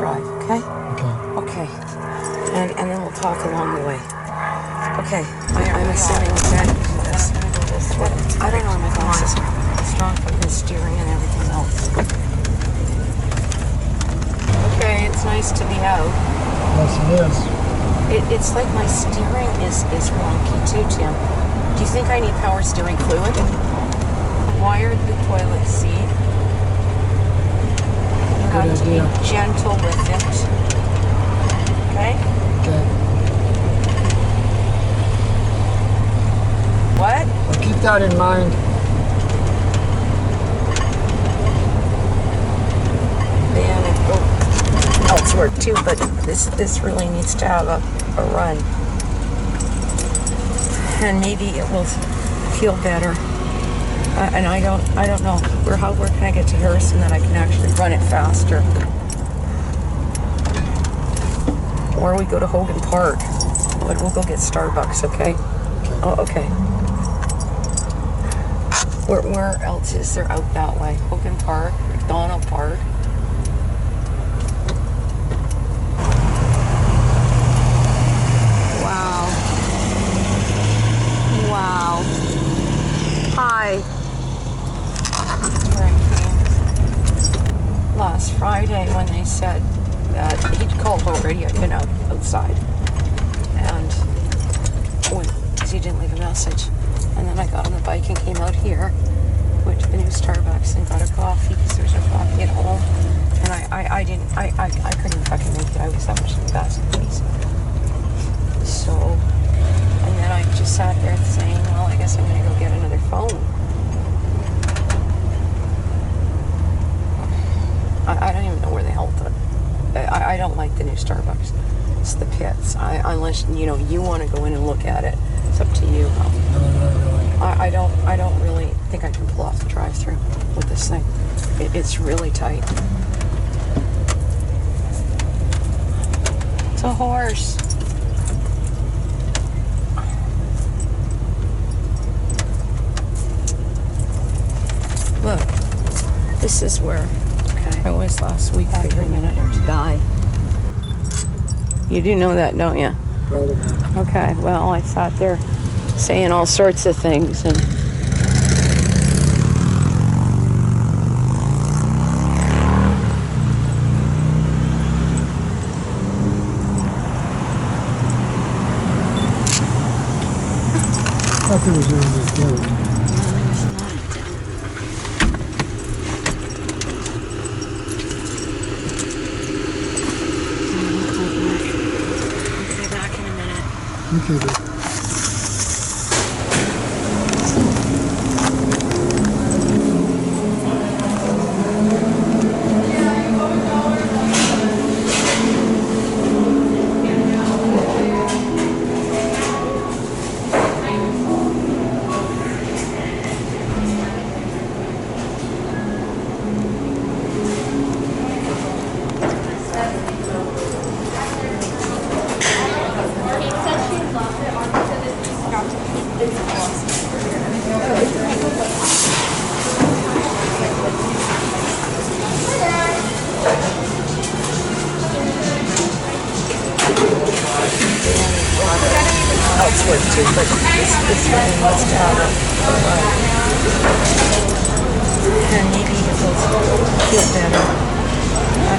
drive, okay? Okay. Okay. And then we'll talk along the way. Okay. I'm assuming that I don't know where my glasses are. Strong fucking steering and everything else. Okay, it's nice to be out. Yes, it is. It's like my steering is wonky too, Tim. Do you think I need power steering fluid? Wired the toilet seat. You have to be gentle with it. Okay? Okay. What? I'll keep that in mind. Then it go elsewhere too, but this really needs to have a run. And maybe it will feel better. And I don't know. Where can I get to Harrison that I can actually run it faster? Or we go to Hogan Park. But we'll go get Starbucks, okay? Oh, okay. Where else is there out that way? Hogan Park, McDonald Park. Wow. Wow. Hi. Where I came last Friday when they said that he'd called already. I'd been outside. And because he didn't leave a message. And then I got on the bike and came out here, went to the new Starbucks and got a coffee because there's no coffee at home. And I couldn't fucking make it. I was that much in the best place. So, and then I just sat there saying, well, I guess I'm going to go get another phone. I don't even know where the hell I don't like the new Starbucks. It's the pits. Unless, you want to go in and look at it. It's up to you. I don't really think I can pull off the drive-thru with this thing. It's really tight. It's a horse. Look, this is where I was last week figuring it out to die. You do know that, don't you? Okay, well, I sat there saying all sorts of things and I thought there was really good. Okay, good. elsewhere too, but this really must have and maybe it will feel better.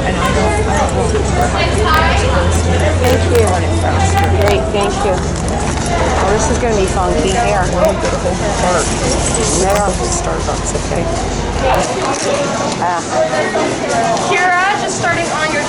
And I don't know. Thank you. Run it faster. Great, thank you. Oh, this is going to be funky. Here, when we go to Hogan Park. There on the Starbucks, okay? Kira, just starting on your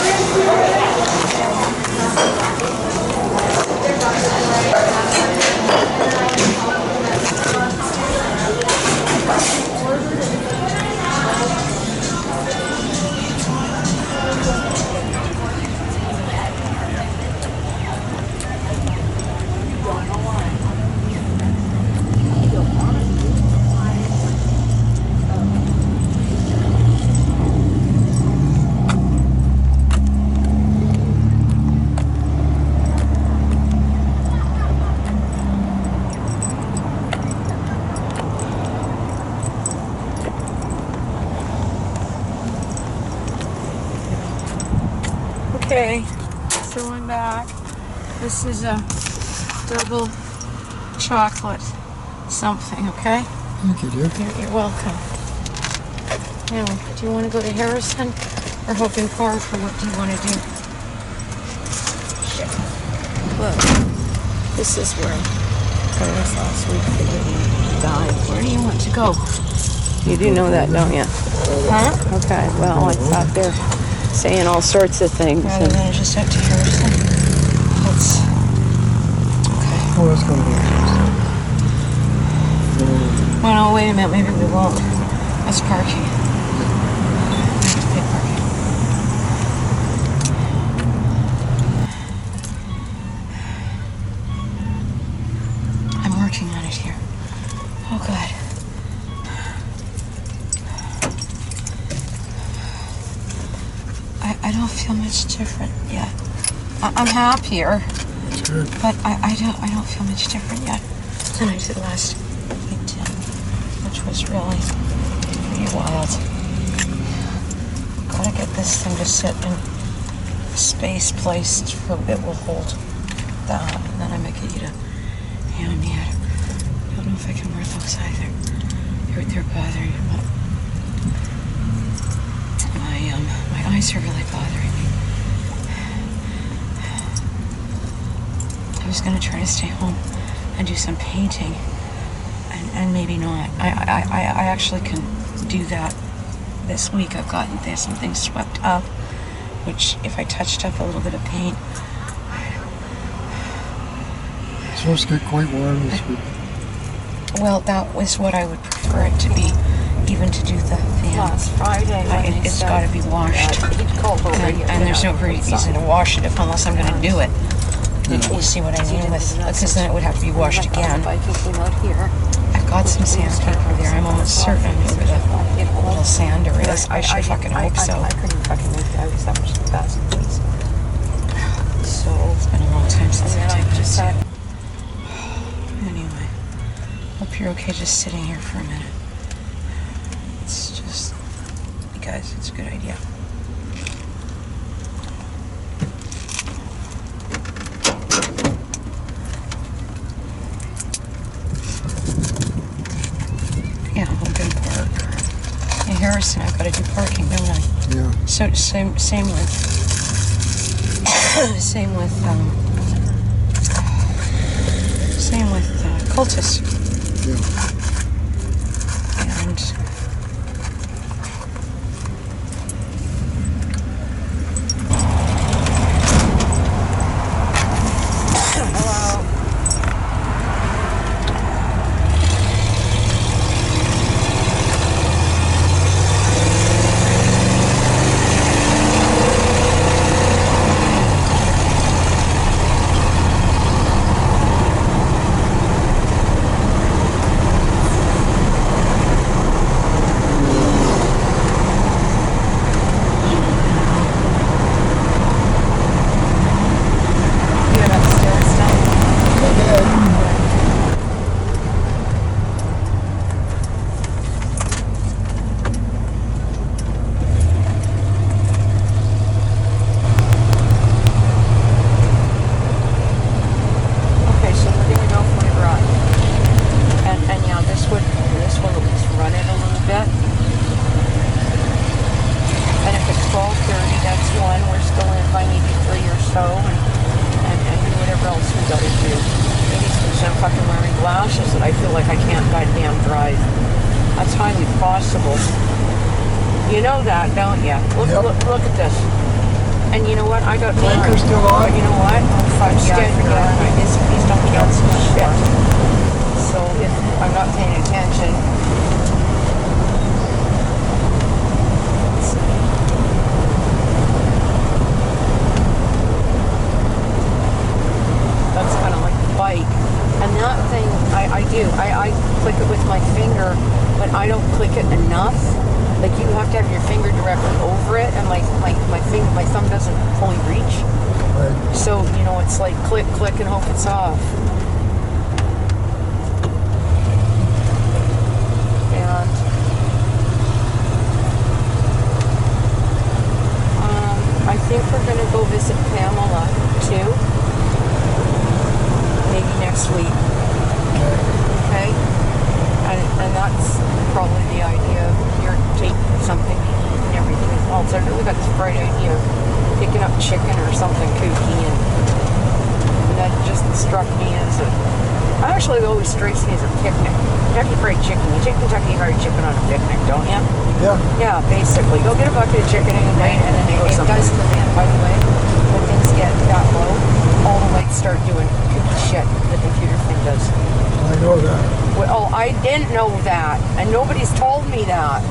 Okay, so I'm back. This is a double chocolate something, okay? Thank you, dear. You're welcome. Now, do you want to go to Harrison or Hougan Park, or what do you want to do? Shit. Look, this is where I was last week. They didn't die. Where do you want to go? You do know that, don't you? Huh? Okay, well, I thought they're saying all sorts of things. Rather than just head to Harrison. Let's... Okay. Oh, let's go to Harrison. Well, no, wait a minute. Maybe we won't. That's parking. We have to pay parking. I'm working on it here. Oh, God. I don't feel much different yet. I'm happier, Good. but I don't feel much different yet than I did last weekend, which was really pretty wild. Gotta get this thing to sit in a space placed so it will hold that, and then I might get you to hand me it. I don't know if I can wear those either. They're bothering me. My eyes are really bothering me. I was gonna try to stay home and do some painting, and maybe not. I actually can do that this week. I've gotten some things swept up, which if I touched up a little bit of paint. It's supposed to get quite warm this week. Well, that was what I would prefer it to be, even to do the fan. Last Friday, It's got to be washed, and there's no very reason to wash it unless I'm going to do it. You see what I mean? Because then it would have to be washed again. I've got some sandpaper there. I'm almost certain I know where the little sander is. I should fucking hope so. I couldn't fucking make that. I was that much fast, please. So it's been a long time since I took this. Anyway, hope you're okay just sitting here for a minute. It's just, you guys, it's a good idea. Yeah, Hougan Park. In Harrison, I've got to do parking, don't I? Yeah. So same with Cultus. Yeah. And I feel like I can't goddamn drive. That's highly possible. You know that, don't you? Look at this. And you know what? I got Blinker's still on? But you know what? I'm scared to get these don't cancel shit. So if I'm not paying attention. That's kind of like the bike. And that thing, I do. I click it with my finger, but I don't click it enough. Like you have to have your finger directly over it, and my thumb doesn't fully reach. Right. So you know, it's like click, click, and hope it's off. And I think think we're going to go visit Pamela too. Maybe next week. Okay? And that's probably the idea. You're taking something to eat and everything as well. So I really got this bright idea of picking up chicken or something kooky, and that just struck me as actually it always strikes me as a picnic. Kentucky Fried Chicken. You take Kentucky Fried Chicken on a picnic, don't you? Yeah. Yeah, basically. Go get a bucket of chicken and a night, and then it does for them, by the way. When things get that low, all the lights start doing kooky shit. The computer thing does. I know that. Well, I didn't know that, and nobody's told me that.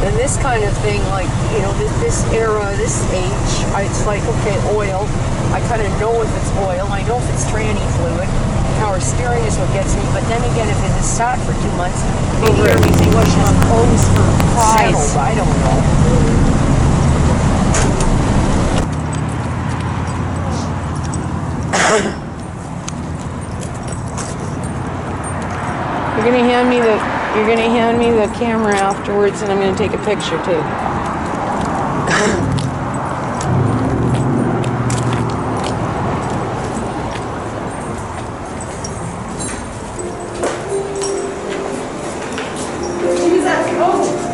And this kind of thing, like, you know, this era, this age, it's like, okay, oil. I kind of know if it's oil. I know if it's tranny fluid. Power steering is what gets me. But then again, if it is sat for 2 months, maybe everything was just closed for price. I don't know. You're gonna hand me the camera afterwards, and I'm gonna take a picture too.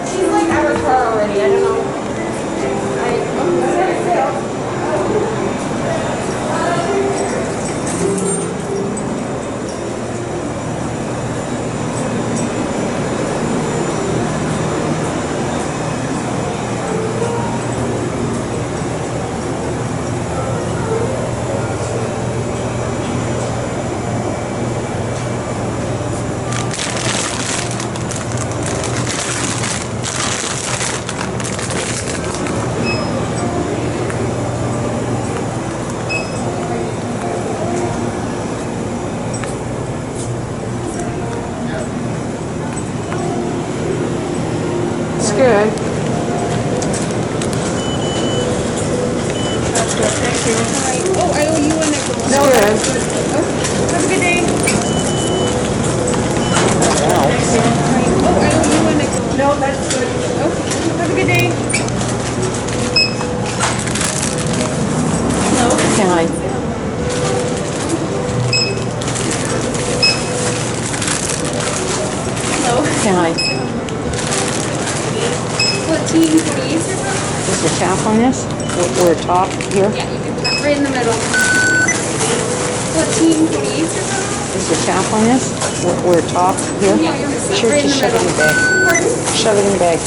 She's like our car already. I don't know. Good. That's good. Thank you. Hi. Oh, I owe you a nickel. No, good. Oh, have a good day. Oh, I owe you a nickel. No, that's good. Okay. Have a good day. Hello. Hi. Hello. Hi. What team? 28 or Is the tap on this? Or top here? Yeah, you can tap right in the middle. What team? 28 or Is the tap on this? Or top here? Yeah, you're missing Sure, right in just the shove it in middle. the bag. Pardon? Shove it in the bag.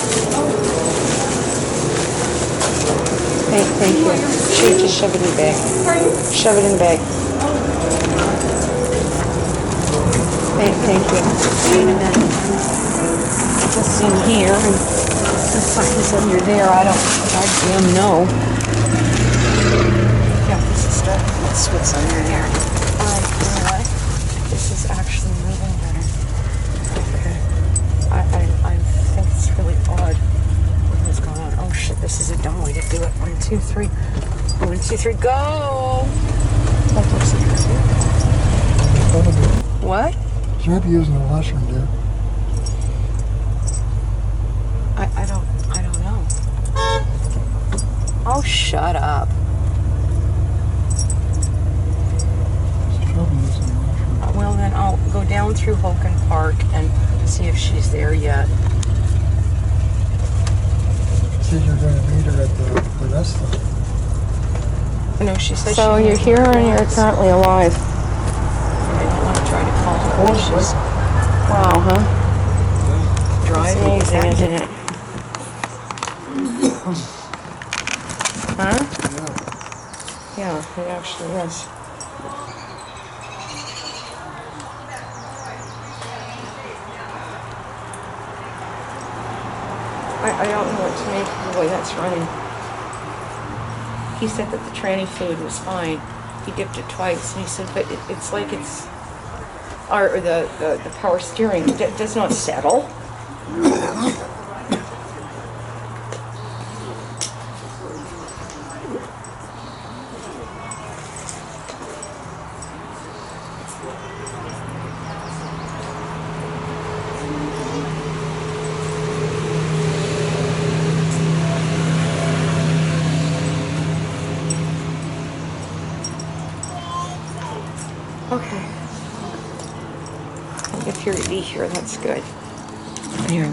Thank you. Sure, just shove it in the bag. Pardon? Shove it in the bag. Thank you. Wait a minute. This in here, and the something's under there. I don't goddamn know. Yeah, this is stuff. That's what's under there. You know what? This is actually moving better. Okay. I think it's really odd what's going on. Oh shit, this is a dumb way to do it. 1, 2, 3. 1, 2, 3, go! That looks like what? She might be using the washroom, dear. I don't know. Oh, shut up. She's probably using the washroom. Well, then I'll go down through Hougan Park and see if she's there yet. Said you're going to meet her at the restaurant. No, she said So she you're was here and you're alive. currently alive. I don't want to try to call her. Oh, She's Wow, huh? driving. It's amazing, isn't it? Huh? Yeah, it actually is. I don't know what to make of the way that's running. He said that the tranny fluid was fine. He dipped it twice, and he said, but it's like it's, or the power steering does not settle. be here. That's good. Here,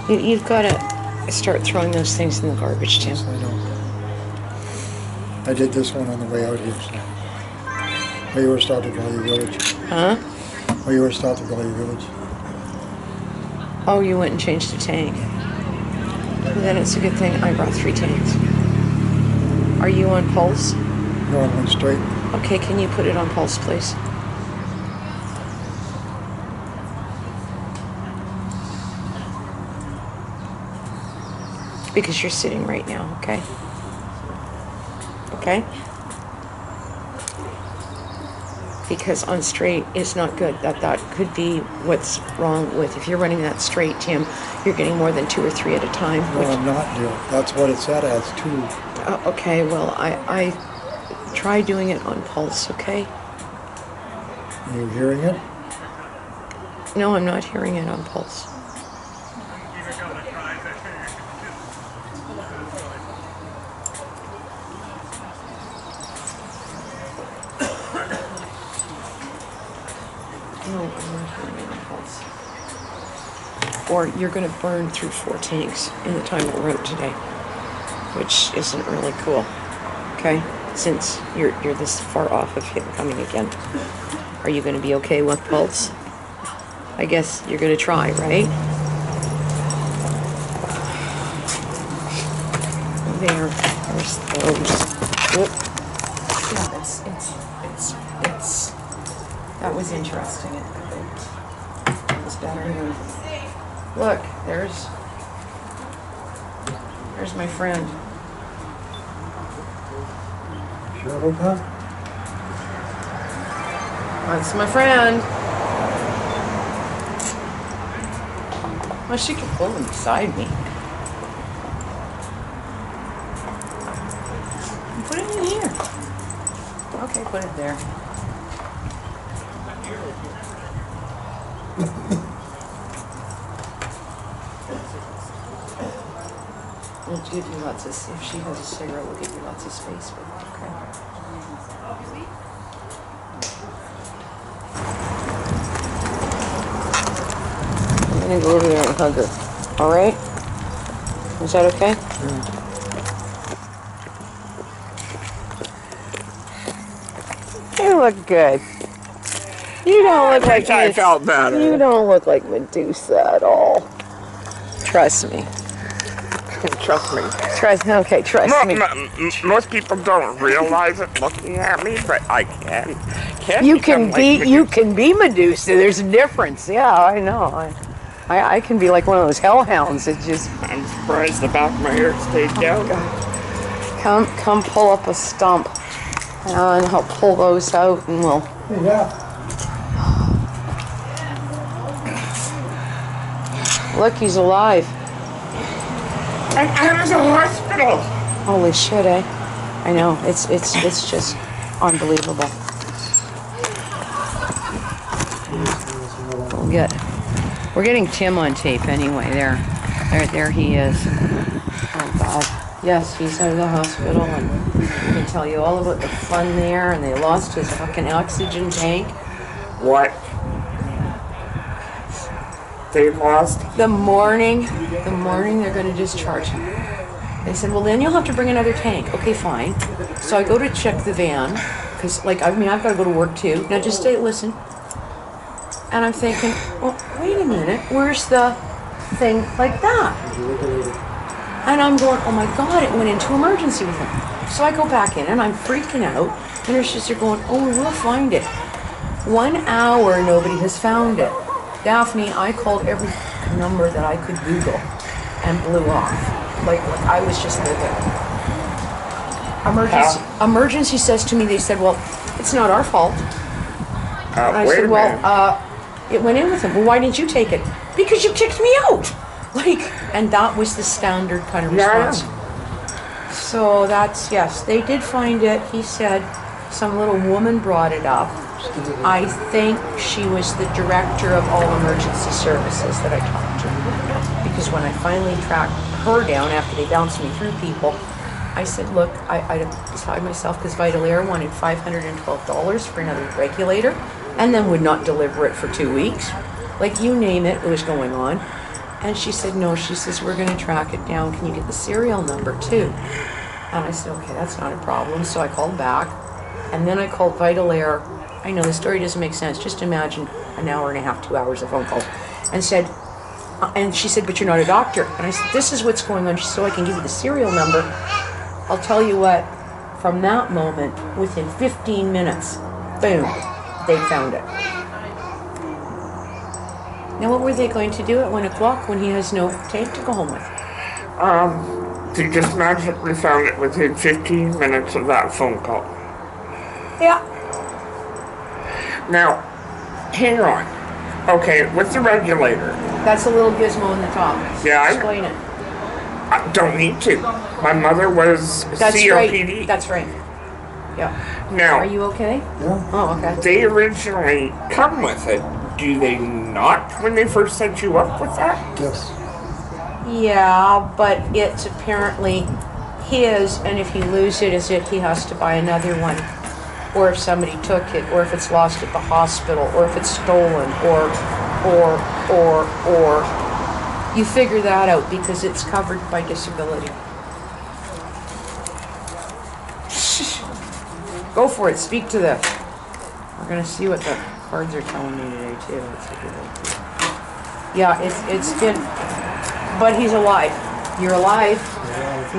you've got to start throwing those things in the garbage, Tim. Yes, I know. I did this one on the way out here, so. Well, you were stopped at Valley Village. Huh? Well, you were stopped at Valley Village. Oh, you went and changed the tank. Well, then it's a good thing I brought 3 tanks. Are you on pulse? No, I went straight. Okay, can you put it on pulse, please? Because you're sitting right now, okay? Okay? Because on straight is not good. That could be what's wrong with, if you're running that straight, Tim, you're getting more than 2 or 3 at a time. No, I'm not, dear. That's what it said as 2. Okay, well, I try doing it on pulse, okay? Are you hearing it? No, I'm not hearing it on pulse. No, I'm not hearing it on pulse. Or you're going to burn through 4 tanks in the time that we're out today, which isn't really cool. Okay, since you're this far off of him coming again, are you going to be okay with pulse? I guess you're going to try, right? There's those. Whoop. Yeah, it's. That was interesting. It was better than. Look, there's my friend. Sure about that? That's my friend. Well, she can pull him beside me. Put it in here. Okay, put it there. We'll give you lots of, if she has a cigarette, we'll give you lots of space, but okay. I'm gonna go over there and hug her. All right? Is that okay? You look good. You don't look like I felt better. You don't look like Medusa at all. Trust me. Trust me. Trust me. Most people don't realize it looking at me, but I can. You can be Medusa. There's a difference. Yeah, I know. I can be like one of those hellhounds. It just. I'm surprised the back of my hair stayed down. Come pull up a stump, and I'll pull those out, and we'll. Yeah. Look, he's alive. And I was in the hospital. Holy shit, eh? I know. It's just unbelievable. We're getting Tim on tape anyway. There he is. Oh God. Yes, he's out of the hospital, and we can tell you all about the fun there. And they lost his fucking oxygen tank. What? They lost? The morning they're going to discharge him. They said, well, then you'll have to bring another tank. Okay, fine. So I go to check the van, because, I've got to go to work too. Now just listen. And I'm thinking, well, wait a minute, where's the thing like that? And I'm going, oh my God, it went into emergency with him. So I go back in, and I'm freaking out. And they're just going, oh, we'll find it. 1 hour, nobody has found it. Daphne, I called every number that I could Google and blew off. Like I was just living. Emergency says to me, they said, well, it's not our fault. And I said, well, it went in with him. Well, why didn't you take it? Because you kicked me out. And that was the standard kind of response. Yeah. So that's, yes, they did find it. He said some little woman brought it up. I think she was the director of all emergency services that I talked to. Because when I finally tracked her down after they bounced me through people, I said, look, I decided myself, because Vital Air wanted $512 for another regulator and then would not deliver it for 2 weeks. Like, you name it, it was going on. And she said, no, she says, we're going to track it down. Can you get the serial number too? And I said, okay, that's not a problem. So I called back. And then I called Vital Air. I know the story doesn't make sense. Just imagine an hour and a half, 2 hours of phone calls. And she said, but you're not a doctor. And I said, this is what's going on. She said, so I can give you the serial number. I'll tell you what, from that moment, within 15 minutes, boom, they found it. Now, what were they going to do at 1 o'clock when he has no tape to go home with? They just magically found it within 15 minutes of that phone call. Yeah. Now, hang on. Okay, with the regulator. That's a little gizmo in the top. Yeah, Explain it. I don't need to. My mother was That's COPD. right. That's right. Yeah. Now, Are you okay? Yeah. Oh, okay. they originally come with it. Do they not when they first set you up with that? Yes. Yeah, but it's apparently his, and if he loses it, he has to buy another one. Or if somebody took it, or if it's lost at the hospital, or if it's stolen, or. You figure that out because it's covered by disability. Go for it. Speak to the. We're gonna see what the cards are telling me today too. Let's see. Yeah, it's been, but he's alive. You're alive.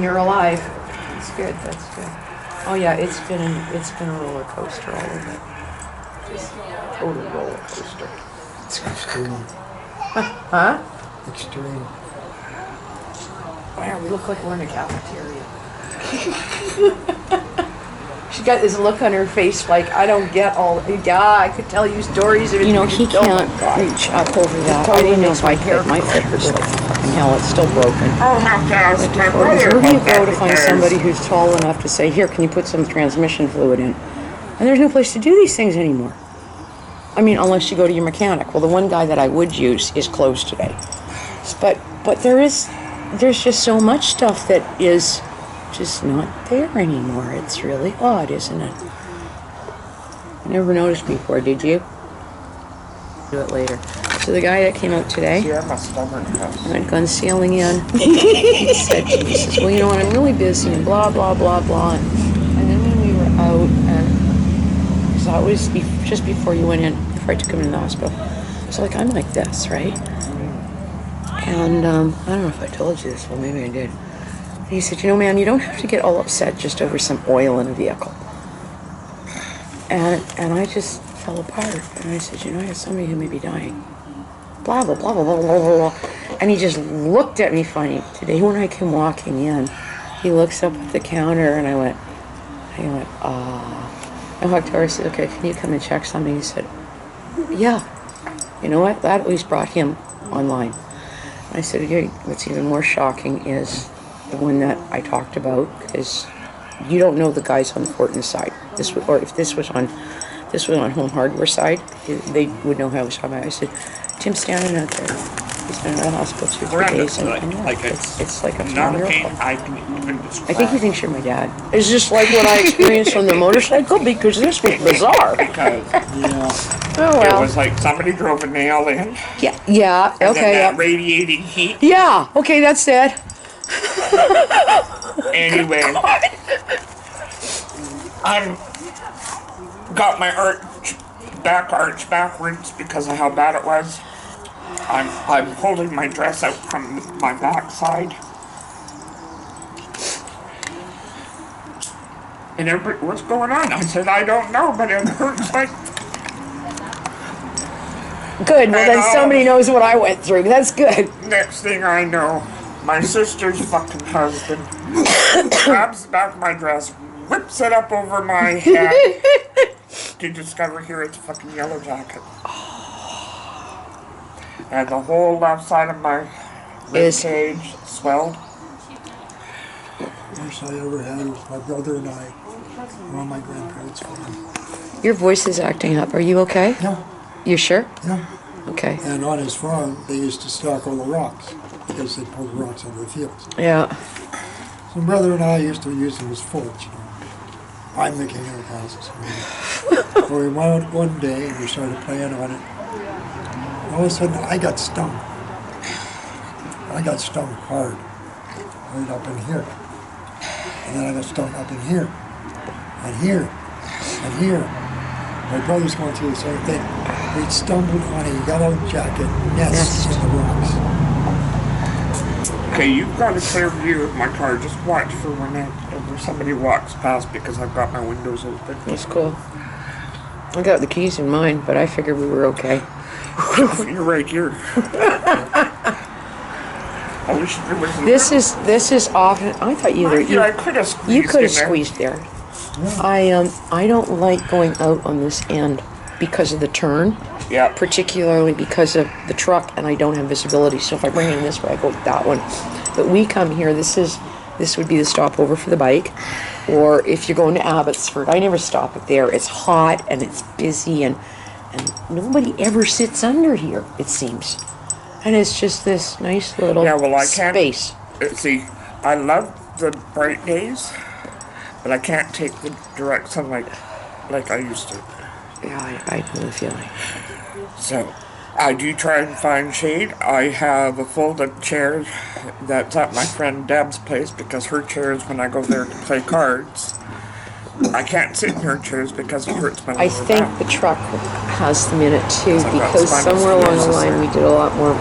You're alive. That's good. That's good. Oh yeah, it's been a roller coaster all of it. Total roller coaster. It's extreme. Huh? Extreme. Wow, we look like we're in a cafeteria. She got this look on her face like, I don't get all, yeah, I could tell you stories. You know, he can't reach up over that. I didn't know if I could. My foot hurts like fucking hell. It's still broken. I'll have to ask my brother Where do you about go that to find because somebody who's tall enough to say, here, can you put some transmission fluid in? And there's no place to do these things anymore. I mean, unless you go to your mechanic. Well, the one guy that I would use is closed today. But there's just so much stuff that is just not there anymore. It's really odd, isn't it? I never noticed before, did you? Do it later. So the guy that came out today, See, I'm a stubborn cuss. I went gun sealing in. He says, well, you know what, I'm really busy and blah, blah, blah, blah. And then when we were out, and that was just before you went in, before I took him in the hospital. So like, I'm like this, right? And I don't know if I told you this, well maybe I did. And he said, you know ma'am, you don't have to get all upset just over some oil in a vehicle. And I just fell apart. And I said, you know, I have somebody who may be dying. Blah, blah, blah, blah, blah, blah, blah. And he just looked at me funny. Today when I came walking in, he looks up at the counter and I went, ah. I walked over and said, okay, can you come and check something? He said, yeah. You know what? That at least brought him online. I said, okay, what's even more shocking is the one that I talked about, because you don't know the guys on the Fortin side. Or if this was on Home Hardware side, they would know how I was talking about. I said, Tim's standing out there. He's been in the hospital 2 or 3 days, and it's like a not a miracle. pain I can even describe. I think he thinks you're my dad. It's just like what I experienced on the motorcycle, because this was bizarre. Because Yeah. Oh it well. was like somebody drove a nail in, Yeah. and Okay. then that Yeah. radiating heat. Yeah. Okay. That's it. Anyway, I'm got my back arch backwards because of how bad it was. I'm holding my dress out from my backside. And everybody, what's going on? I said, I don't know, but it hurts like. Good. Well, then And, somebody knows what I went through. That's good. Next thing I know, my sister's fucking husband grabs the back of my dress, whips it up over my head to discover here it's a fucking yellow jacket. And the whole left side of my rib cage swelled. Worst I ever had was my brother and I were on my grandparents' farm. Your voice is acting up. Are you okay? Yeah, You sure? yeah. Okay. And on his farm, they used to stock all the rocks because they pulled the rocks out of the fields. Yeah. So my brother and I used to use them as forts, you know. I'm the king of the houses. Well, we went out one day and we started playing on it. all of a sudden I got stung. I got stung hard, right up in here. And then I got stung up in here, and here, and here. My brother's going through the same thing. We stumbled on a yellow jacket nest in the rocks. Okay, you've got a clear view of my car. Just watch for whenever somebody walks past because I've got my windows open. That's cool. I got the keys in mine, but I figured we were okay. You're right here. I wish there was. This is often. I thought I could have squeezed. You could have in there. squeezed there. I don't like going out on this end because of the turn. Yeah. Particularly because of the truck, and I don't have visibility. So if I bring it in this way, I go that one. But we come here. This would be the stopover for the bike, or if you're going to Abbotsford, I never stop it there. It's hot and it's busy, and nobody ever sits under here. It seems, and it's just this nice little space. See, I love the bright days, but I can't take the direct sunlight like I used to. Yeah, I know the feeling. So, I do try and find shade. I have a folded chair that's at my friend Deb's place because her chairs, when I go there to play cards, I can't sit in her chairs because it hurts my lower I think back. the truck has them in it too, So because that's fine. somewhere along the It's line we did a lot more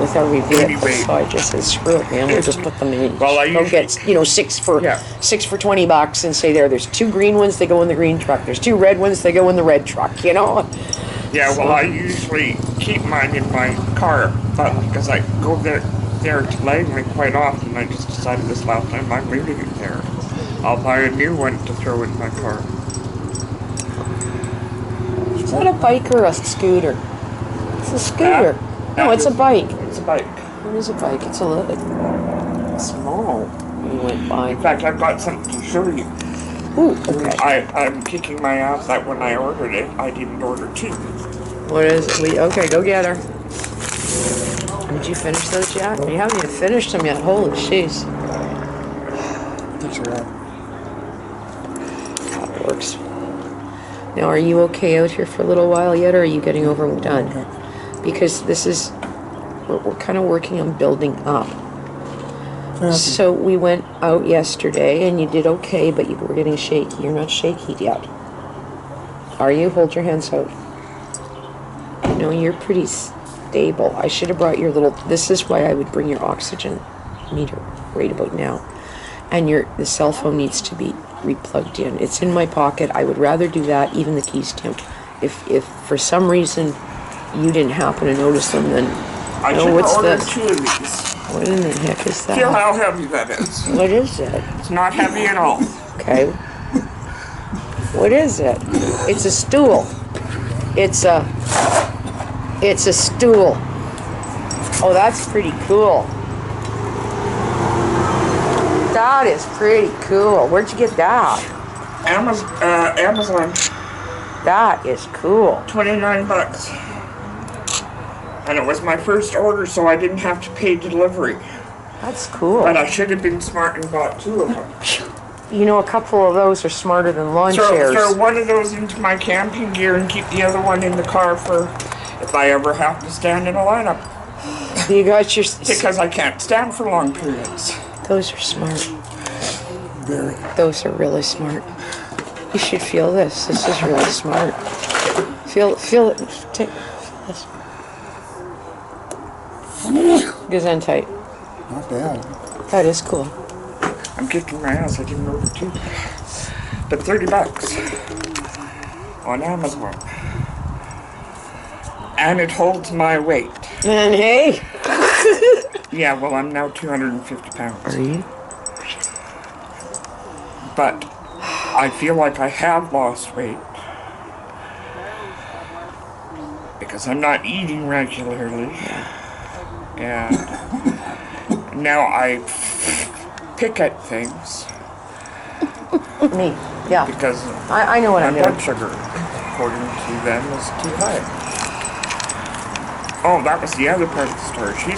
with our review. Anyway. So I just said, screw it, man. We'll just put them in. Well, I Go usually- get, 6 for $20 and say there's 2 green ones, they go in the green truck. There's 2 red ones, they go in the red truck. Yeah, well, I usually keep mine in my car, but because I go there to Langley quite often, I just decided this last time I'm leaving it there. I'll buy a new one to throw in my car. Is that a bike or a scooter? It's a scooter. No, it's a bike. It's a bike. It is a bike. It's a little small. We went by. In fact, I've got something to show you. Ooh, okay. I'm kicking my ass that when I ordered it, I didn't order 2. What is it? Okay, go get her. Did you finish those yet? You haven't even finished them yet. Holy jeez. Takes a while. That works. Now, are you okay out here for a little while yet, or are you getting overdone? Because this is, we're kind of working on building up. So we went out yesterday, and you did okay, but you were getting shaky. You're not shaky yet. Are you? Hold your hands out. No, you're pretty stable. I should have brought your little, this is why I would bring your oxygen meter right about now. And the cell phone needs to be replugged in. It's in my pocket. I would rather do that, even the keys, Tim. If for some reason you didn't happen to notice them, then I should have ordered 2 of these. What in the heck is that? Feel how heavy that is. What is it? It's not heavy at all. Okay. What is it? It's a stool. It's a stool. Oh, that's pretty cool. That is pretty cool. Where'd you get that? Amazon. That is cool. $29. And it was my first order, so I didn't have to pay delivery. That's cool. But I should have been smart and bought 2 of them. You know, a couple of those are smarter than lawn chairs. Throw one of those into my camping gear and keep the other one in the car for if I ever have to stand in a lineup. You got your... Because I can't stand for long periods. Those are smart. Very. Those are really smart. You should feel this. This is really smart. Feel it. Take this. Gesundheit. Not bad. That is cool. I'm kicking my ass. I didn't order 2. But $30 on Amazon. And it holds my weight. And hey. Yeah, well, I'm now 250 pounds. Are you? But I feel like I have lost weight. Because I'm not eating regularly. And now I pick at things. Me. Yeah. Because I know what my I'm blood doing. sugar, according to them, is too high. Oh, that was the other part of the story.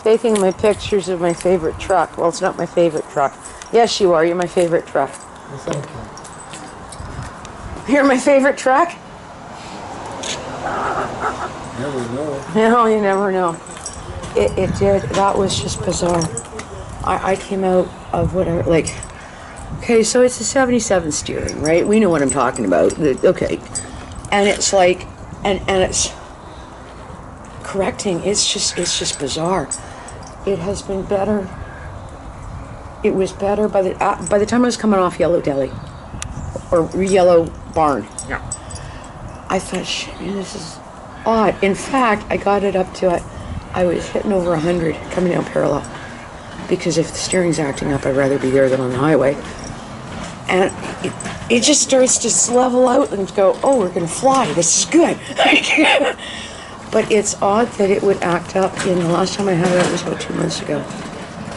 taking my pictures of my favorite truck. Well, it's not my favorite truck. Yes, you are. You're my favorite truck. Well, thank you. You're my favorite truck? Never know. No, you never know. It did. That was just bizarre. I came out of whatever, like, okay, so it's a 77 steering, right? We know what I'm talking about. Okay. And it's like, and it's correcting. It's just bizarre. It has been better. It was better by the time I was coming off Yellow Deli or Yellow Barn. Yeah. I thought, shit, man, this is odd. In fact, I got it up to I was hitting over 100 coming down parallel, because if the steering's acting up, I'd rather be there than on the highway. And it just starts to level out and go, oh, we're gonna fly. This is good. But it's odd that it would act up. The last time I had it was about 2 months ago.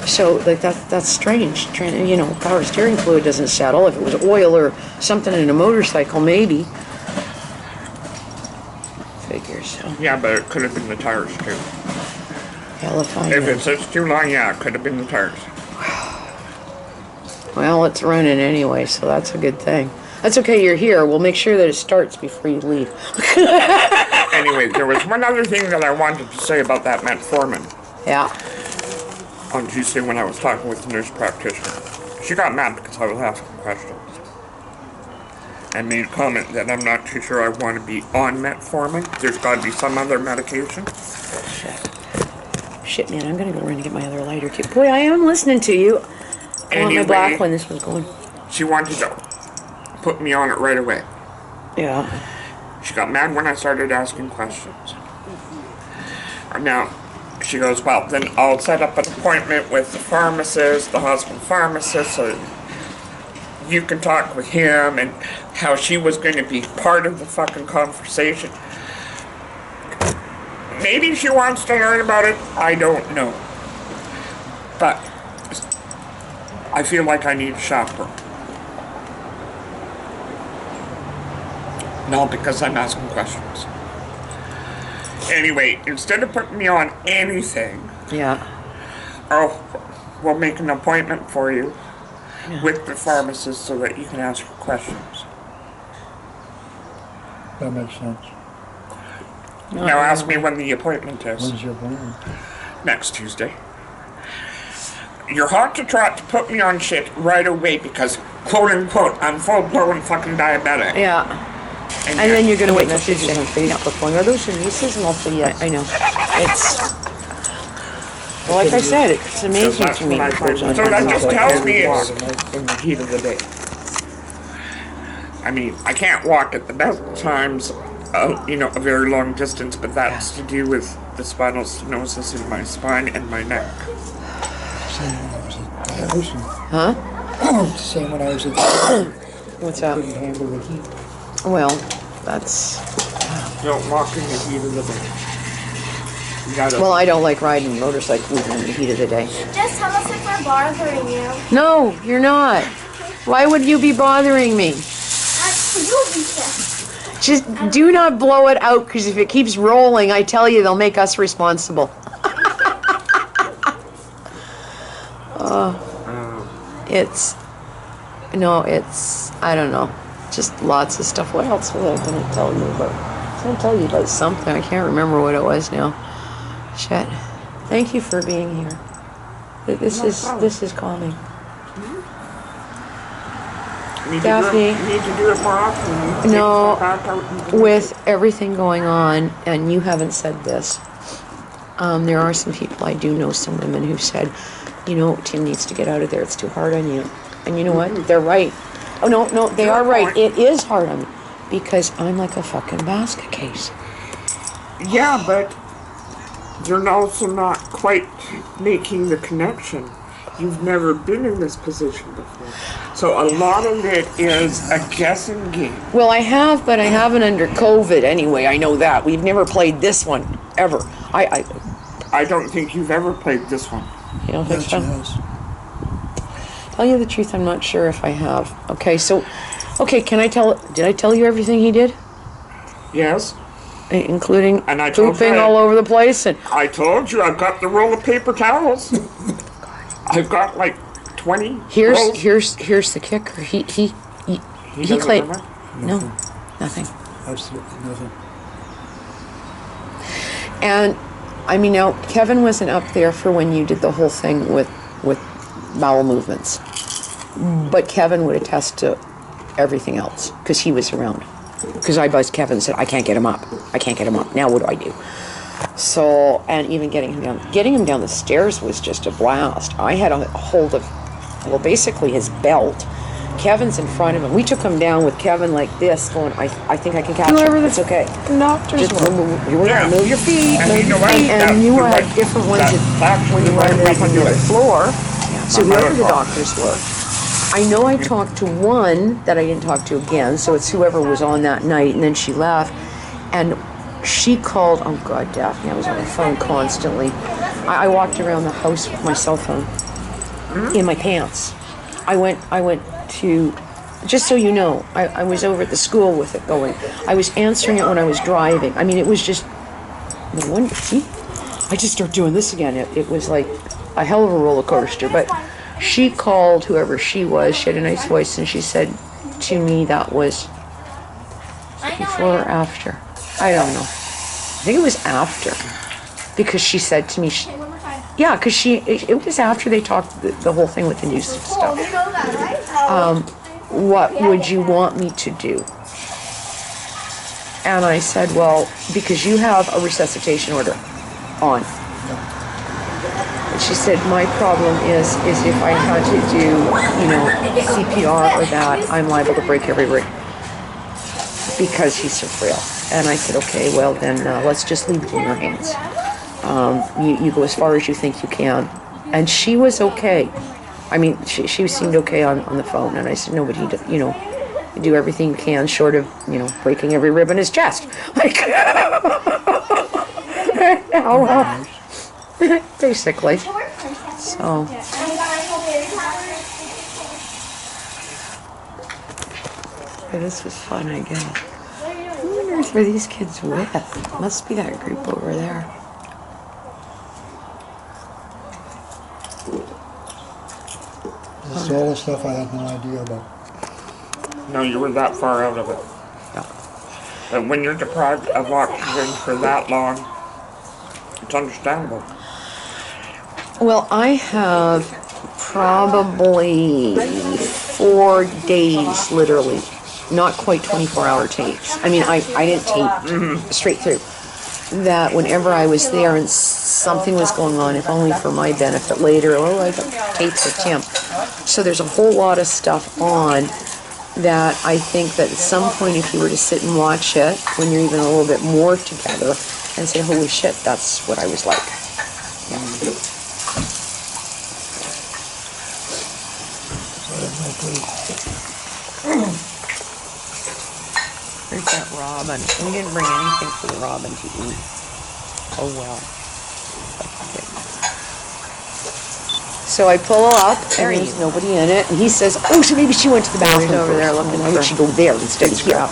So like that's strange. Power steering fluid doesn't settle. If it was oil or something in a motorcycle, maybe. Figures. So. Yeah, but it could have been the tires too. Hell if I If know. it sits too long, yeah, it could have been the tires. Well, it's running anyway, so that's a good thing. That's okay, you're here. We'll make sure that it starts before you leave. Anyway, there was one other thing that I wanted to say about that metformin Yeah. on Tuesday when I was talking with the nurse practitioner. She got mad because I was asking questions. And made a comment that I'm not too sure I want to be on metformin. There's got to be some other medication. Shit, man, I'm gonna go run and get my other lighter too. Boy, I am listening to you. I want my black one. This one's going. She wanted to put me on it right away. Yeah. She got mad when I started asking questions. Now, she goes, well, then I'll set up an appointment with the pharmacist, the hospital pharmacist, so you can talk with him, and how she was going to be part of the fucking conversation. Maybe she wants to learn about it, I don't know. But I feel like I need a chaperone. No, because I'm asking questions. Anyway, instead of putting me on anything, Yeah. we'll make an appointment for you with the pharmacist so that you can ask her questions. That makes sense. Now ask me when the appointment is. When's your appointment? Next Tuesday. You're hot to trot to put me on shit right away because, quote unquote, I'm full-blown fucking diabetic. Yeah. And then you're gonna wait messages on Facebook going, are those your nieces? And I'll say, yeah, I know. It's, well, like I said, it's amazing to me. So that just tells me it's in the heat of the day. I mean, I can't walk at the best times, a very long distance, but that's to do with the spinal stenosis in my spine and my neck. Same when I was at the ocean. Huh? Same when I was at the What's up? couldn't handle the heat. Well, that's, Don't walk in the heat of the day. You gotta, well, I don't like riding motorcycles in the heat of the day. Just tell us if we're bothering you. No, you're not. Why would you be bothering me? You'll be here. Just do not blow it out, because if it keeps rolling, I tell you, they'll make us responsible. I don't know. Just lots of stuff. What else was I going to tell you about? I was going to tell you about something. I can't remember what it was now. Shit. Thank you for being here. This is calming. Daphne. Need to do it more often. No, Back out and- with everything going on, and you haven't said this, there are some people, I do know some women who said, Tim needs to get out of there, it's too hard on you. And you know what? They're right. Oh, no, they are right. It is hard on me, because I'm like a fucking basket case. Yeah, but you're also not quite making the connection. You've never been in this position before. So a lot of it is a guessing game. Well, I have, but I haven't under COVID anyway. I know that. We've never played this one, ever. I don't think you've ever played this one. You don't think Yes, so? yes. Tell you the truth, I'm not sure if I have. Okay, did I tell you everything he did? Yes? including And I told pooping you all over the place. And I told you I've got the roll of paper towels. I've got like 20 rolls. here's the kicker. He doesn't claimed remember? no, nothing. Absolutely nothing. And I mean, now Kevin wasn't up there for when you did the whole thing with bowel movements, but Kevin would attest to everything else because he was around. Because I buzzed Kevin and said, I can't get him up. I can't get him up. Now what do I do? So, and even getting him down the stairs was just a blast. I had a hold of, well, basically his belt. Kevin's in front of him. We took him down with Kevin like this, going, I think I can catch him. It's okay. Doctors Just move your feet, And move you know your what? feet. That's And you the had right- different ones that's when you the were right way up to on do the it. floor. So my whoever other the car. doctors were. I know I talked to one that I didn't talk to again, so it's whoever was on that night, and then she left. And she called, oh God, Daphne, I was on the phone constantly. I walked around the house with my cell phone in my pants. I went to, just so you know, I was over at the school with it going. I was answering it when I was driving. I mean, it was just, no wonder, see? I just start doing this again. It was like a hell of a roller coaster, but she called whoever she was. She had a nice voice, and she said to me that was before or after. I don't know. I think it was after, because she said to me, yeah, because it was after they talked the whole thing with the news stuff. What would you want me to do? And I said, well, because you have a resuscitation order on. She said, my problem is if I had to do, CPR or that, I'm liable to break every rib because he's so frail. And I said, okay, well then let's just leave it in your hands. You go as far as you think you can. And she was okay. I mean, she seemed okay on the phone. And I said, no, but you do everything you can short of, breaking every rib in his chest. Like, oh, well. Basically. So. Yeah, this was fun, I guess. I wonder who these kids with. Must be that group over there. This is all the stuff I had no idea about. No, you were that far out of it. Yeah. And when you're deprived of oxygen for that long, it's understandable. Well, I have probably 4 days, literally, not quite 24-hour tapes. I mean, I didn't tape straight through. That whenever I was there and something was going on, if only for my benefit later, I got tapes with Tim. So there's a whole lot of stuff on that I think that at some point, if you were to sit and watch it, when you're even a little bit more together, and say, holy shit, that's what I was like. Yeah. There's that robin. We didn't bring anything for the robin to eat. Oh well. So I pull up, and there's nobody in it, and he says, oh, so maybe she went to the bathroom over there looking. Why would she go there instead of here?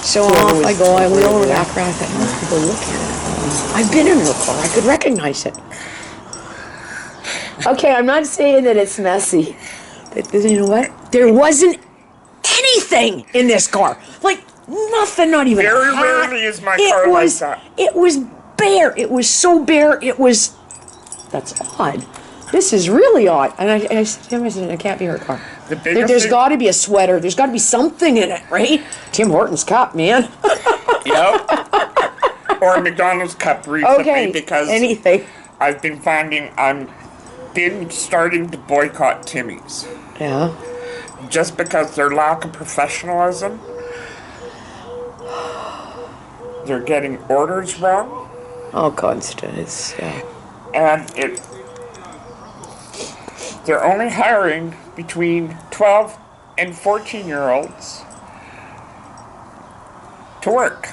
So off I go, I wheel her back around, I thought, I must go look at it. I've been in her car, I could recognize it. Okay, I'm not saying that it's messy. But you know what? There wasn't anything in this car. Like, nothing, not even Very a hat. rarely is my car like that. It was bare. It was so bare. That's odd. This is really odd. And I said to him, it can't be her car. There's got to be a sweater. There's got to be something in it, right? Tim Hortons cup, man. Yep. Or a McDonald's cup recently, Okay, because anything. I've been finding I'm starting to boycott Timmy's. Yeah. Just because their lack of professionalism. They're getting orders wrong. Oh, Constance, yeah. And they're only hiring between 12 and 14-year-olds to work.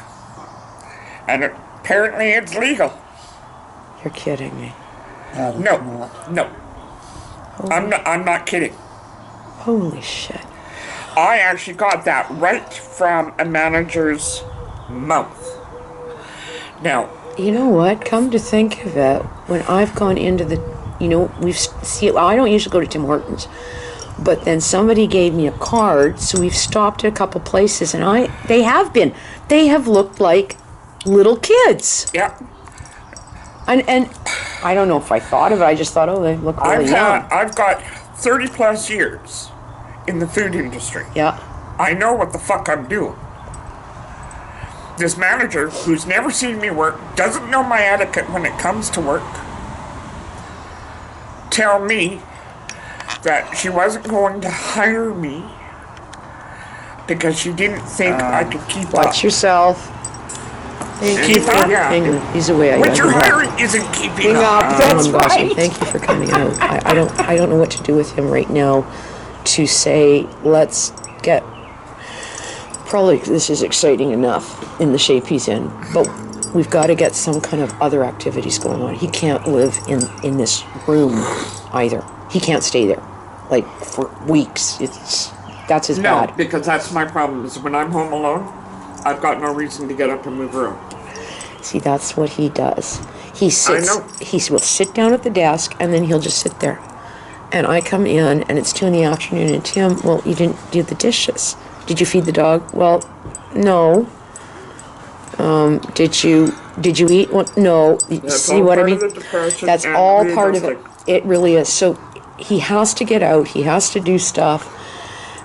And apparently it's legal. You're kidding me. No. I'm not kidding. Holy shit. I actually got that right from a manager's mouth. Now, You know what? Come to think of it, when I've gone into the, I don't usually go to Tim Hortons, but then somebody gave me a card, so we've stopped at a couple places, and they have looked like little kids. yeah, And I don't know if I thought of it, I just thought, oh, they look really young. I've got 30 plus years in the food industry. Yeah. I know what the fuck I'm doing. This manager, who's never seen me work, doesn't know my etiquette when it comes to work, tell me that she wasn't going to hire me because she didn't think I could keep Watch up. yourself. Keep up? Yeah. Hang on. He's away. What you're hang on. hiring isn't keeping Hang up. up. That's Bossy. right. Thank you for coming out. I don't know what to do with him right now to say, let's get, probably this is exciting enough in the shape he's in, but we've got to get some kind of other activities going on. He can't live in this room either. He can't stay there, like, for weeks. That's his No, bad. because that's my problem, is when I'm home alone, I've got no reason to get up and move around. See, that's what he does. He sits. know. He will sit down at the desk, and then he'll just sit there. And I come in, and it's 2 p.m, and Tim, well, you didn't do the dishes. Did you feed the dog? Well, no. Did you eat? Well, no. That's See all what I part mean? of the depression That's and all the part of it. adjusting. It really is. So he has to get out. He has to do stuff.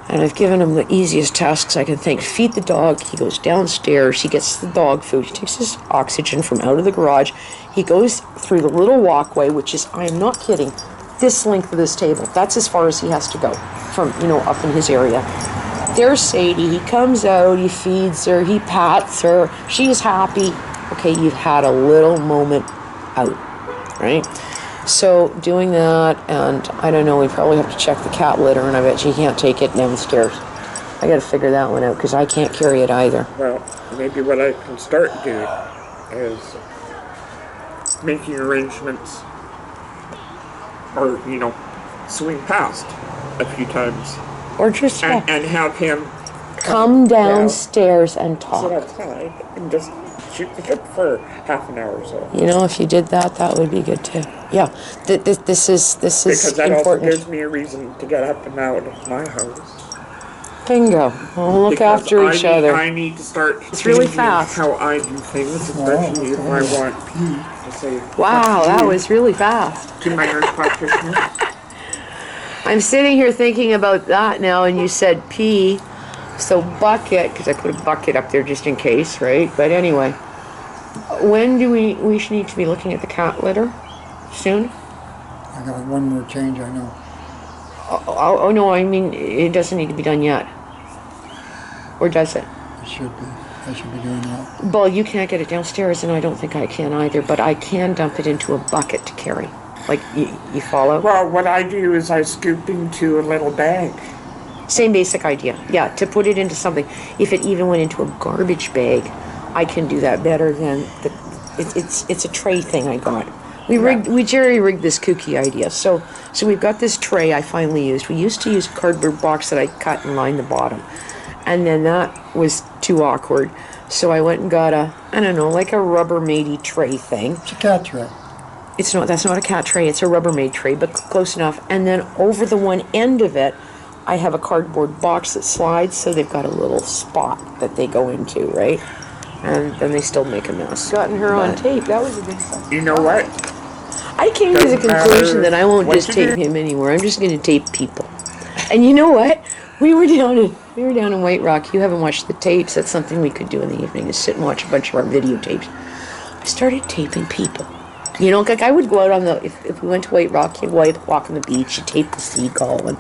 And I've given him the easiest tasks I can think. Feed the dog. He goes downstairs. He gets the dog food. He takes his oxygen from out of the garage. He goes through the little walkway, which is, I am not kidding, this length of this table. That's as far as he has to go from, up in his area. There's Sadie. He comes out. He feeds her. He pats her. She's happy. Okay, you've had a little moment out, right? So doing that, and I don't know, we probably have to check the cat litter, and I bet you can't take it downstairs. I got to figure that one out because I can't carry it either. Well, maybe what I can start doing is making arrangements, or, swing past a few times Or just and have him come downstairs and sit talk. outside and just shoot the shit for half an hour or so. If you did that, that would be good too. Yeah, this is Because that important. also gives me a reason to get up and out of my house. Bingo. We'll look Because after each other. I need to start It's really changing fast. how I do things, especially if I want to say Wow, fuck that you was really fast. to my nurse practitioner. I'm sitting here thinking about that now, and you said pee, so bucket, because I put a bucket up there just in case, right? But anyway, when do we should need to be looking at the cat litter? Soon? I got one more change, I know. Oh no, I mean, it doesn't need to be done yet. Or does it? It should be. I should be doing that. Well, you can't get it downstairs, and I don't think I can either, but I can dump it into a bucket to carry. Like, you follow? Well, what I do is I scoop into a little bag. Same basic idea. Yeah, to put it into something. If it even went into a garbage bag, I can do that better than it's a tray thing I got. We jerry-rigged this kooky idea. So we've got this tray I finally used. We used to use a cardboard box that I cut and lined the bottom. And then that was too awkward. So I went and got like a Rubbermaid tray thing. It's a cat tray. That's not a cat tray, it's a Rubbermaid tray, but close enough. And then over the one end of it, I have a cardboard box that slides, so they've got a little spot that they go into, right? And then they still make a mess. Gotten her on tape, that was a good sign. You know what? I came to the Doesn't conclusion matter that I won't what just you tape do. him anymore, I'm just going to tape people. And you know what? We were down in White Rock. You haven't watched the tapes. That's something we could do in the evening, is sit and watch a bunch of our videotapes. I started taping people. Like I would go out on if we went to White Rock, you'd walk on the beach, you tape the seagull, and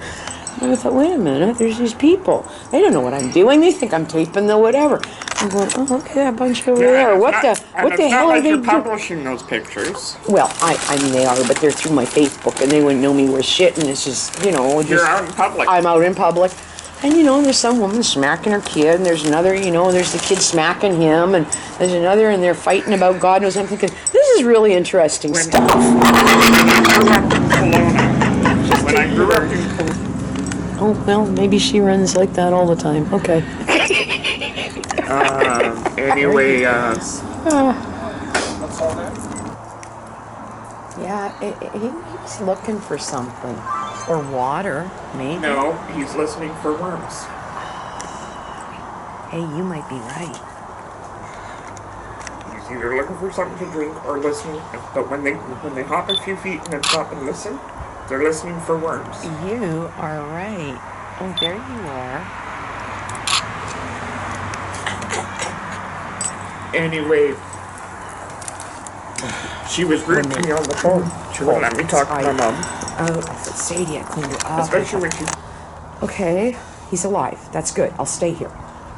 I thought, wait a minute, there's these people. They don't know what I'm doing. They think I'm taping the whatever. I'm going, oh, okay, that bunch over there. What the hell are they You're doing? publishing those pictures. Well, I mean they are, but they're through my Facebook, and they wouldn't know me worth shit. And it's just, You're out in public. I'm out in public. And there's some woman smacking her kid, and there's another, there's the kid smacking him, and there's another, and they're fighting about God knows. I'm thinking, this is really interesting stuff. When I grew up in Kelowna, Oh, well, maybe she runs like that all the time. Okay. anyway, Yeah, he's looking for something. Or water, maybe. No, he's listening for worms. Hey, you might be right. He's either looking for something to drink or listening. But when they hop a few feet and then stop and listen, they're listening for worms. You are right. Oh, there you are. Anyway, she was rude to me on the phone. She wouldn't let me talk to my mom. Oh, I said, Sadie, I cleaned it up. Especially when she... Okay, he's alive. That's good. I'll stay here.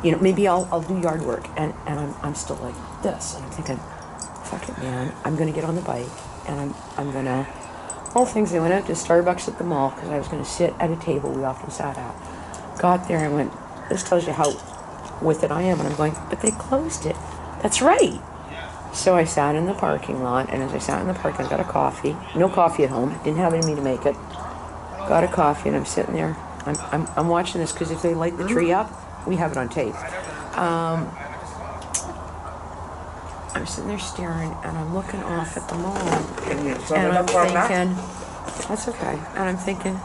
You know, maybe I'll do yard work, and I'm still like this, and I'm thinking, fuck it, man. I'm gonna get on the bike, and I'm gonna. All things. I went out to Starbucks at the mall because I was gonna sit at a table we often sat at. Got there and went. This tells you how with it I am, and I'm going. But they closed it. That's right. So I sat in the parking lot, and as I sat in the parking, I got a coffee. No coffee at home. Didn't have any me to make it. Got a coffee, and I'm sitting there. I'm watching this because if they light the tree up, we have it on tape. I'm sitting there staring, and I'm looking off at the mall, Can you sum and it I'm up on that? thinking, that's okay. And I'm thinking,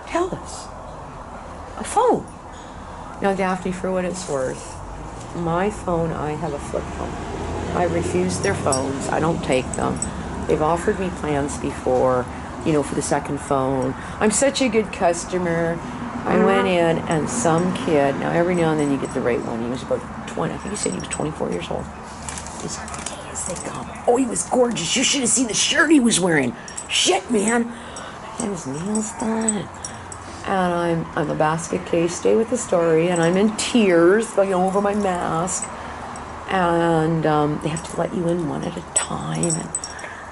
tell us, a phone. Now, Daphne, for what it's worth, my phone, I have a flip phone. I refuse their phones. I don't take them. They've offered me plans before, you know, for the second phone. I'm such a good customer. I went in and some kid, now every now and then you get the right one. He was about 20, I think he said he was 24 years old. He's gay as they come. Oh, he was gorgeous. You should have seen the shirt he was wearing. Shit, man. He had his nails done. And I'm a basket case, stay with the story, and I'm in tears going over my mask. And they have to let you in one at a time.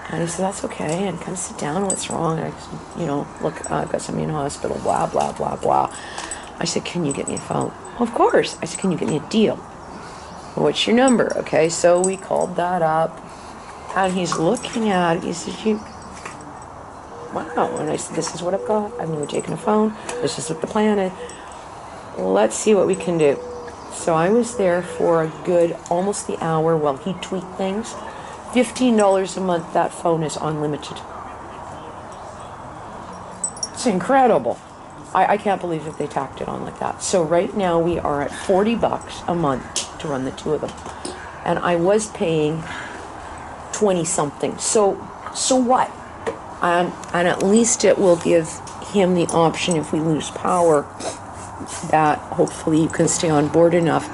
And he said, that's okay, and come sit down, what's wrong? And I said, you know, look, I've got somebody in the hospital, blah, blah, blah, blah. I said, can you get me a phone? Of course. I said, can you get me a deal? What's your number? Okay, so we called that up, and he's looking at it. He says, wow. And I said, this is what I've got. I'm going to be taking a phone. This is what the plan is. Let's see what we can do. So I was there for a good almost the hour while he tweaked things. $15 a month, that phone is unlimited. It's incredible. I can't believe that they tacked it on like that. So right now we are at $40 a month to run the two of them. And I was paying 20 something. So what? And at least it will give him the option if we lose power that hopefully you can stay on board enough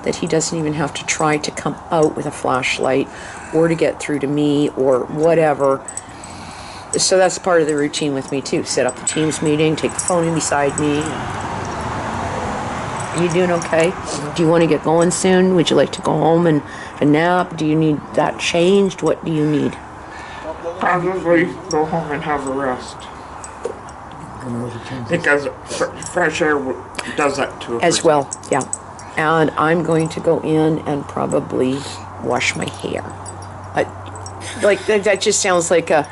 that he doesn't even have to try to come out with a flashlight or to get through to me or whatever. So that's part of the routine with me too. Set up a Teams meeting, take the phone in beside me. Are you doing okay? Do you want to get going soon? Would you like to go home and a nap? Do you need that changed? What do you need? Probably go home and have a rest. Because fresh air does that to a As person. well, yeah. And I'm going to go in and probably wash my hair. Like that just sounds like a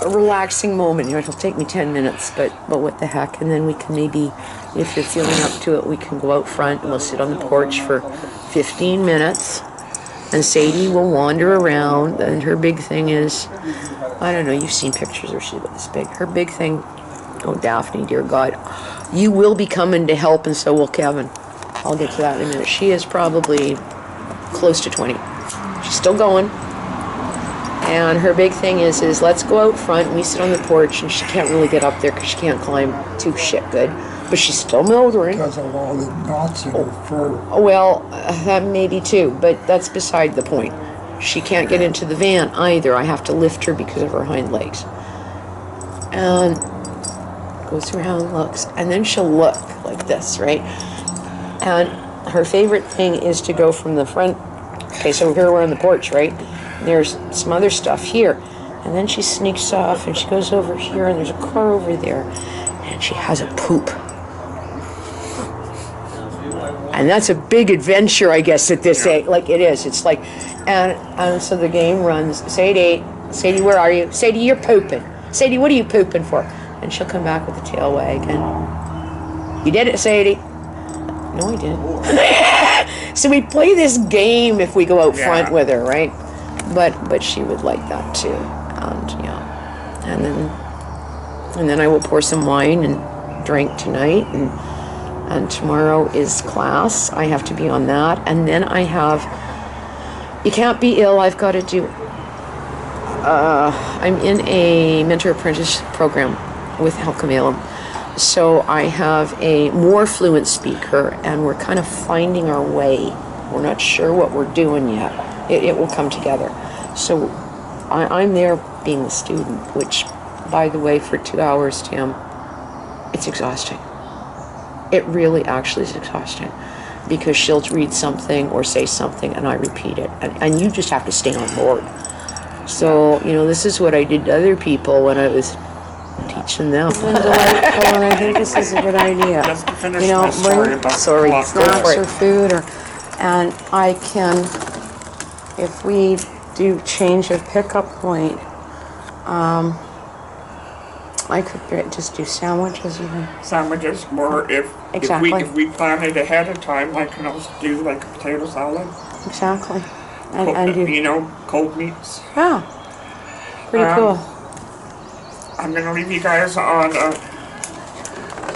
relaxing moment. You know, it'll take me 10 minutes, but what the heck? And then we can maybe, if you're feeling up to it, we can go out front and we'll sit on the porch for 15 minutes. And Sadie will wander around, and her big thing is, I don't know, you've seen pictures of her, she's about this big. Her big thing, oh, Daphne, dear God, you will be coming to help, and so will Kevin. I'll get to that in a minute. She is probably close to 20. She's still going. And her big thing is let's go out front, and we sit on the porch, and she can't really get up there because she can't climb too shit good. But she's still moldering. Because of all the knots in her fur. Well, that may be too, but that's beside the point. She can't get into the van either. I have to lift her because of her hind legs. And goes around and looks, and then she'll look like this, right? And her favorite thing is to go from the front. Okay, so here we're on the porch, right? There's some other stuff here. And then she sneaks off and she goes over here, and there's a car over there, and she has a poop. And that's a big adventure, I guess, at this age. Like, it is. It's like, and so the game runs. Sadie, where are you? Sadie, you're pooping. Sadie, what are you pooping for? And she'll come back with a tail wag. And you did it, Sadie. No, I didn't. So we play this game if we go out front Yeah. with her, right? But she would like that too. And yeah. And then I will pour some wine and drink tonight, and tomorrow is class. I have to be on that. And then I have, you can't be ill, I've got to do, I'm in a mentor apprentice program with hougan. So I have a more fluent speaker, and we're kind of finding our way. We're not sure what we're doing yet. It will come together. So I'm there being the student, which, by the way, for 2 hours, Tim, it's exhausting. It really actually is exhausting, because she'll read something or say something and I repeat it, and you just have to stay on board. So, this is what I did to other people when I was teaching them. It's been delightful, and I think this is a good idea. Just to finish my story about Snacks or food, and I can, if we do change of pickup point, I could just do sandwiches even. sandwiches, or Exactly. if we plan it ahead of time, I can also do like a potato salad. Exactly. And do, Cold meats. yeah, pretty cool. I'm gonna leave you guys on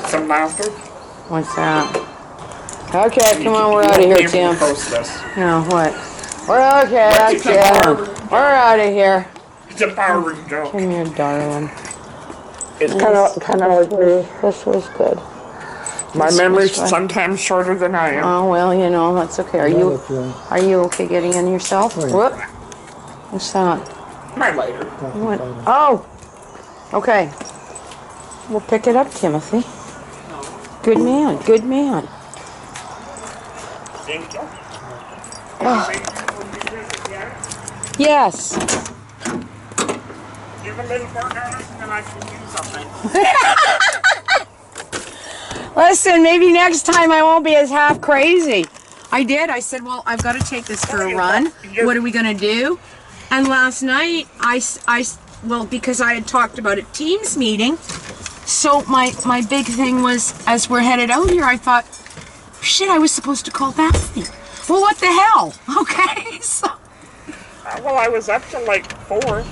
some laughter. What's that? Okay, come on, we're out of here, Tim. Post this. No, what? We're okay, that's it. We're out of here. It's a power joke. Come here, darling. It's kind of like me. This was good. My memory's sometimes shorter than I am. Oh well, that's okay. Are you okay getting in yourself? Whoop. What's that? My lighter. What? Oh. Okay. We'll pick it up, Timothy. Good man. Good man. Thank you. Yes. Give a little more notice and then I can do something. Listen, maybe next time I won't be as half crazy. I did. I said, well, I've got to take this for a run. What are we going to do? And last night, well, because I had talked about a Teams meeting, so my big thing was, as we're headed out here, I thought, shit, I was supposed to call Daphne. Well, what the hell? Okay, so. Well, I was up till like 4.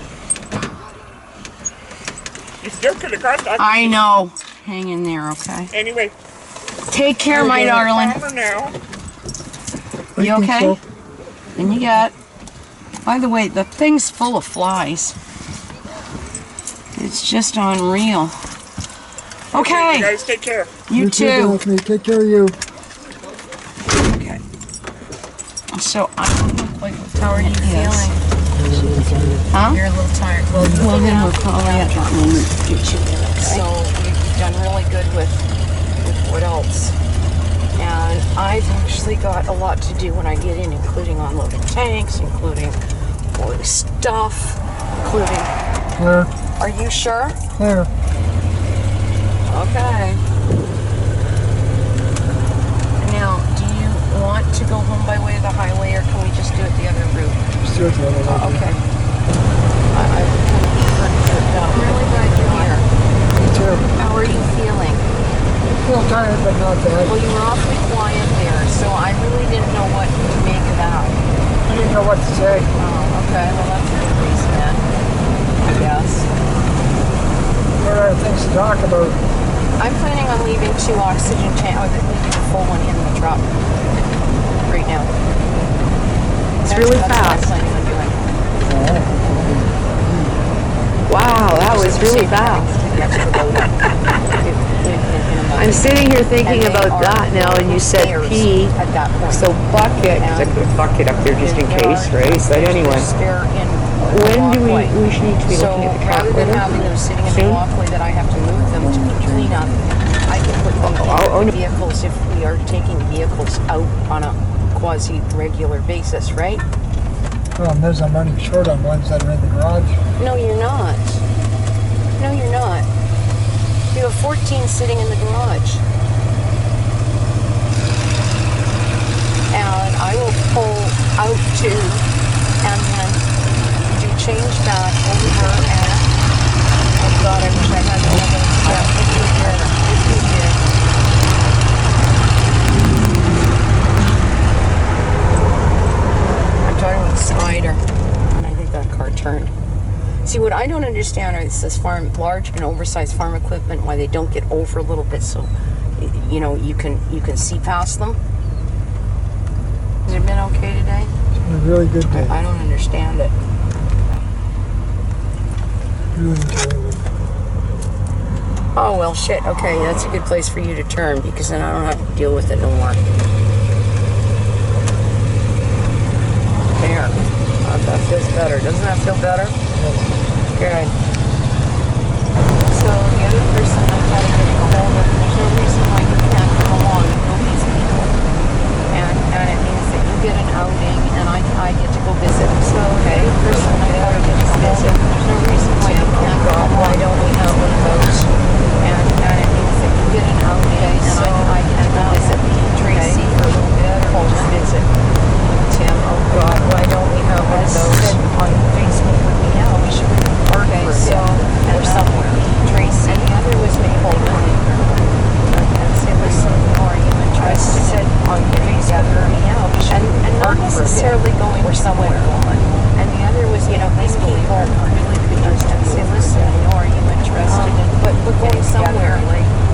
You still could have got that. I know. Hang in there, okay? Anyway. Take care, my darling. Calmer now. You okay? And you got. By the way, the thing's full of flies. It's just unreal. Okay. You guys take care. You too. Daphne. Take care of you. Okay. So I don't look like. How are you feeling? Huh? You're a little tired. Well, Then we'll probably at that moment get you in, okay? so you've done really good with what else? And I've actually got a lot to do when I get in, including unloading tanks, including pulling stuff, including. Clear. Are you sure? Clear. Okay. Now, do you want to go home by way of the highway, or can we just do it the other route? Still trying to like Okay. I'm really glad you're here. Me too. How are you feeling? A little tired, but not bad. Well, you were awfully quiet there, so I really didn't know what to make of that. I didn't know what to say. Oh, okay. Well, that's a good reason then, I guess. There are things to talk about. I'm planning on leaving 2 oxygen tanks, or leaving the full one in the truck right now. It's really fast. What I'm planning on doing. Wow, that was really fast. I'm sitting here thinking about that now, and you said pee, at that point. so bucket, because I put a bucket up there just in case, right? But anyway, They're in when do we should need to be So looking at the cat rather than litter? having them sitting in Soon? the walkway that I have to move them to clean up, I can put them in vehicles if we are taking vehicles out on a quasi-regular basis, right? Problem is, I'm running short on ones that are in the garage. No, you're not. No, you're not. You have 14 sitting in the garage. And I will pull out 2 and then do change that over and oh God, I wish I had another. Yeah, if you did. If you did. See, what I don't understand is this large and oversized farm equipment, why they don't get over a little bit so, you know, you can see past them. Has it been okay today? It's been a really good day. I don't understand it. Really enjoyable. Oh, well, shit. Okay, that's a good place for you to turn because then I don't have to deal with it no more. There. That feels better. Doesn't that feel better? Good. So the other person I'm trying to get a hold of, there's no reason why you can't come along and know these people. And it means that you get an outing and I get to go visit. So okay, the person I gotta get to visit, there's no reason why you can't go. Why don't we have one of those? And it means that you get an outing and I get to go visit Tracy for a little bit or we'll just visit Tim. Oh God, why don't we have one of those on Facebook with me now? We should okay, so or somewhere. Tracy, and the other was Nicole. And say, listen, are you interested? Said on Facebook with me now? And not necessarily going for somewhere. And the other was, you know, these people really could use to say, listen, are you interested? But going somewhere,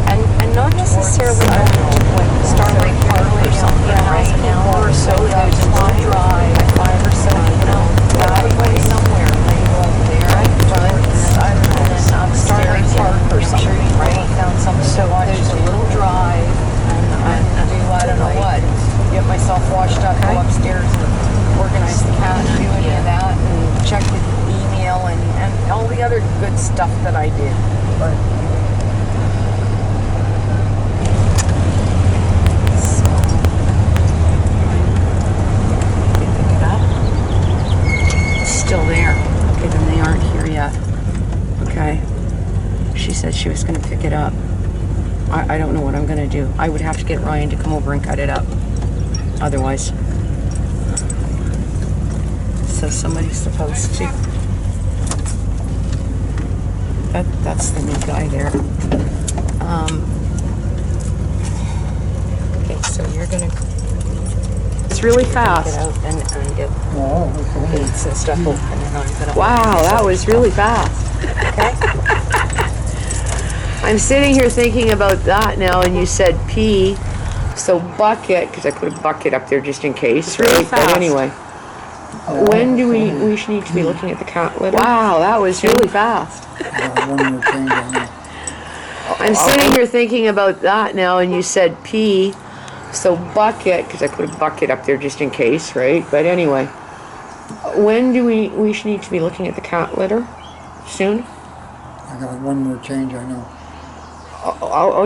and not necessarily going to Starlight Park or something right now, or so there's a long drive, 5 or so, you know, going somewhere, like over there, I don't know, Starlight Park or something, right? So there's a little drive, and do I don't know what, get myself washed up, go upstairs and organize the cat, do any of that, and check the email and all the other good stuff that I did. Still there. Okay, then they aren't here yet. Okay. She said she was going to pick it up. I don't know what I'm going to do. I would have to get Ryan to come over and cut it up. Otherwise. So somebody's supposed to. That's the new guy there. Okay, so you're going to... It's really fast. Get out and get gates and stuff open, and I'm gonna. Wow, that was really fast. Okay. I'm sitting here thinking about that now, and you said pee, so bucket, because I put a bucket up there just in case, right? But anyway, when do we need to be looking at the cat litter? Wow, that was really fast. I'm sitting here thinking about that now, and you said pee. So bucket, because I put a bucket up there just in case, right? But anyway, when do we need to be looking at the cat litter? Soon? I got one more change, I know. Oh,